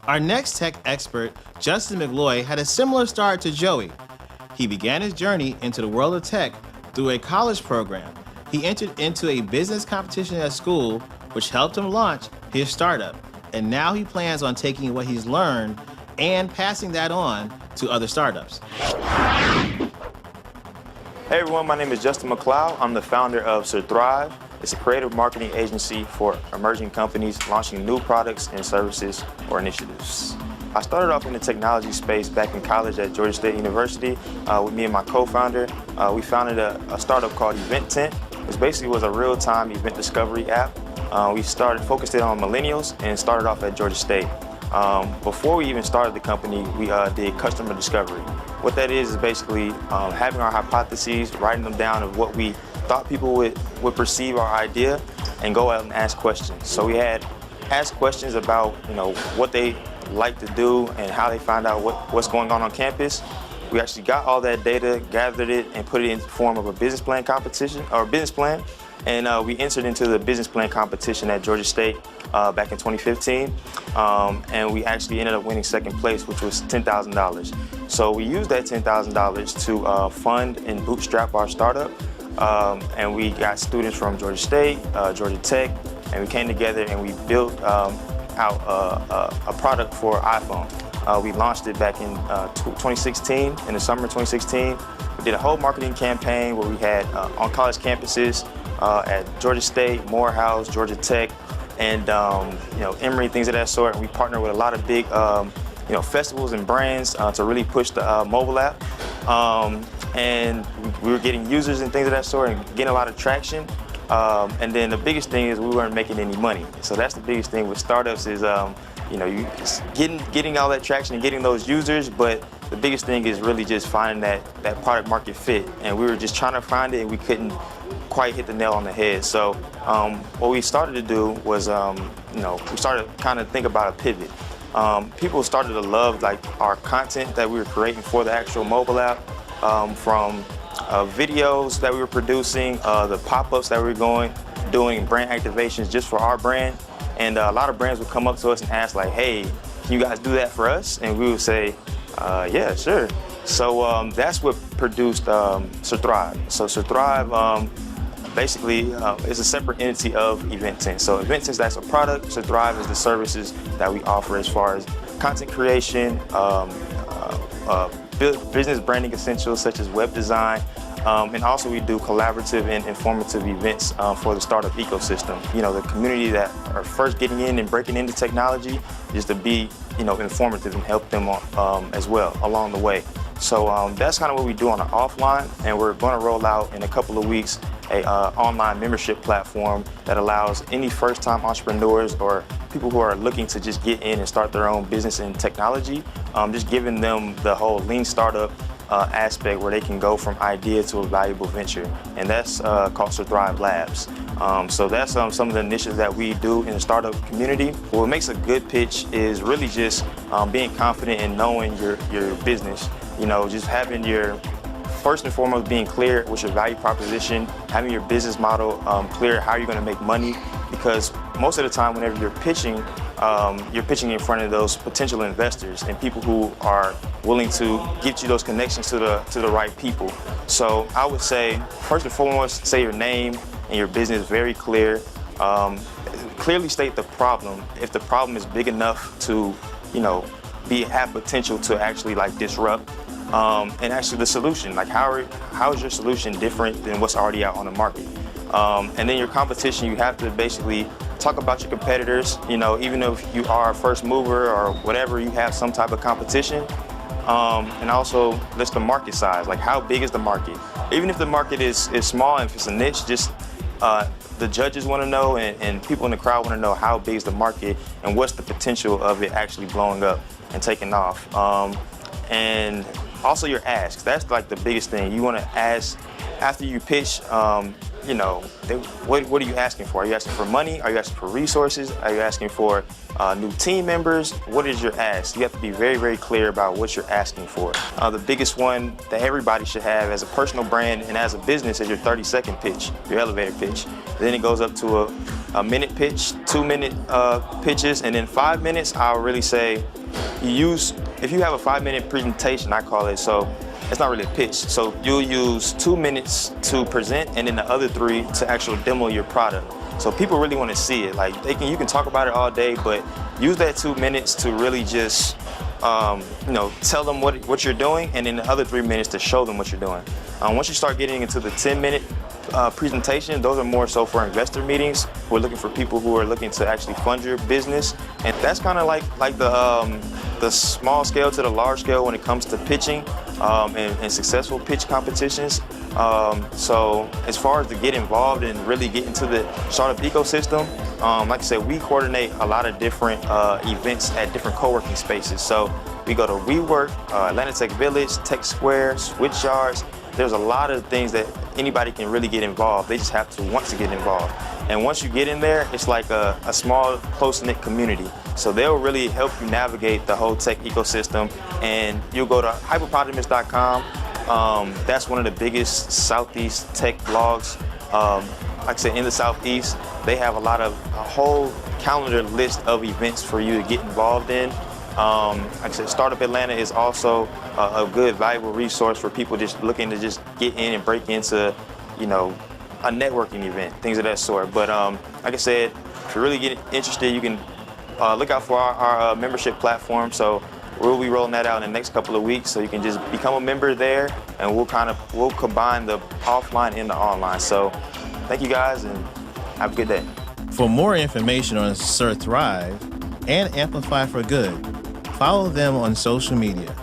Our next tech expert, Justin McLeod, had a similar start to Joey. He began his journey into the world of tech through a college program. He entered into a business competition at school, which helped him launch his startup. And now he plans on taking what he's learned and passing that on to other startups. Hey everyone, my name is Justin McLeod. I'm the founder of Thrive. It's a creative marketing agency for emerging companies launching new products and services or initiatives. I started off in the technology space back in college at Georgia State University with me and my co-founder. We founded a startup called Event Tent, which basically was a real-time event discovery app. We focused it on millennials and started off at Georgia State. Before we even started the company, we did customer discovery. What that is basically having our hypotheses, writing them down of what we thought people would perceive our idea, and go out and ask questions. So we had asked questions about what they like to do and how they find out what's going on campus. We actually got all that data, gathered it, and put it in the form of a business plan competition, or business plan. And we entered into the business plan competition at Georgia State back in 2015. And we actually ended up winning second place, which was $10,000. So we used that $10,000 to fund and bootstrap our startup. And we got students from Georgia State, Georgia Tech, and we came together and we built out a product for iPhone. We launched it back in 2016, in the summer of 2016. We did a whole marketing campaign where we had on college campuses at Georgia State, Morehouse, Georgia Tech, and Emory, things of that sort. And we partnered with a lot of big festivals and brands to really push the mobile app. And we were getting users and things of that sort and getting a lot of traction. And then the biggest thing is we weren't making any money. So that's the biggest thing with startups is you getting all that traction and getting those users, but the biggest thing is really just finding that product market fit. And we were just trying to find it and we couldn't quite hit the nail on the head. So what we started to do was we started to kind of think about a pivot. People started to love our content that we were creating for the actual mobile app, from videos that we were producing, the pop-ups that we were doing brand activations just for our brand. And a lot of brands would come up to us and ask hey, can you guys do that for us? And we would say, yeah, sure. So that's what produced Thrive. So Thrive basically is a separate entity of Event Tent. So Event Tent, that's a product. Thrive is the services that we offer as far as content creation, business branding essentials such as web design, and also we do collaborative and informative events for the startup ecosystem. The community that are first getting in and breaking into technology, just to be informative and help them as well along the way. So that's kind of what we do on the offline, and we're going to roll out in a couple of weeks a online membership platform that allows any first-time entrepreneurs or people who are looking to just get in and start their own business in technology, just giving them the whole lean startup aspect where they can go from idea to a valuable venture, and that's called Thrive Labs. So that's some of the initiatives that we do in the startup community. What makes a good pitch is really just being confident in knowing your business. Just having first and foremost, being clear with your value proposition, having your business model clear, how you're going to make money, because most of the time whenever you're pitching in front of those potential investors and people who are willing to get you those connections to the right people. So I would say, first and foremost, say your name and your business very clear. Clearly state the problem. If the problem is big enough to, have potential to actually disrupt, and actually the solution, how is your solution different than what's already out on the market? And then your competition, you have to basically talk about your competitors. Even if you are a first mover or whatever, you have some type of competition. And also list the market size, how big is the market? Even if the market is small, and if it's a niche, just the judges want to know and people in the crowd want to know how big is the market and what's the potential of it actually blowing up and taking off. And also your asks, that's the biggest thing. You want to ask, after you pitch, what are you asking for? Are you asking for money? Are you asking for resources? Are you asking for new team members? What is your ask? You have to be very, very clear about what you're asking for. The biggest one that everybody should have as a personal brand and as a business is your 30-second pitch, your elevator pitch. Then it goes up to a minute pitch, 2-minute pitches, and then 5 minutes. I'll really say if you have a 5-minute presentation, I call it, so it's not really a pitch. So you'll use 2 minutes to present and then the other 3 to actually demo your product. So people really want to see it. Like you can talk about it all day, but use that 2 minutes to really just tell them what you're doing, and then the other 3 minutes to show them what you're doing. Once you start getting into the 10-minute presentation, those are more so for investor meetings. We're looking for people who are looking to actually fund your business, and that's kind of like the small scale to the large scale when it comes to pitching and successful pitch competitions. So as far as to get involved and really get into the startup ecosystem, like I said, we coordinate a lot of different events at different co-working spaces. So we go to WeWork, Atlanta Tech Village, Tech Square, Switchyards. There's a lot of things that anybody can really get involved. They just have to want to get involved. And once you get in there, it's like a small, close-knit community. So they'll really help you navigate the whole tech ecosystem. And you'll go to hypopotamus.com. That's one of the biggest Southeast tech blogs. Like I said, in the Southeast, they have a whole calendar list of events for you to get involved in. Like I said, Startup Atlanta is also a good, valuable resource for people just looking to just get in and break into, a networking event, things of that sort. But like I said, if you really get interested, you can look out for our membership platform. So we'll be rolling that out in the next couple of weeks. So you can just become a member there, and we'll combine the offline and the online. So thank you guys, and have a good day. For more information on Sir Thrive and Amplify for Good, follow them on social media.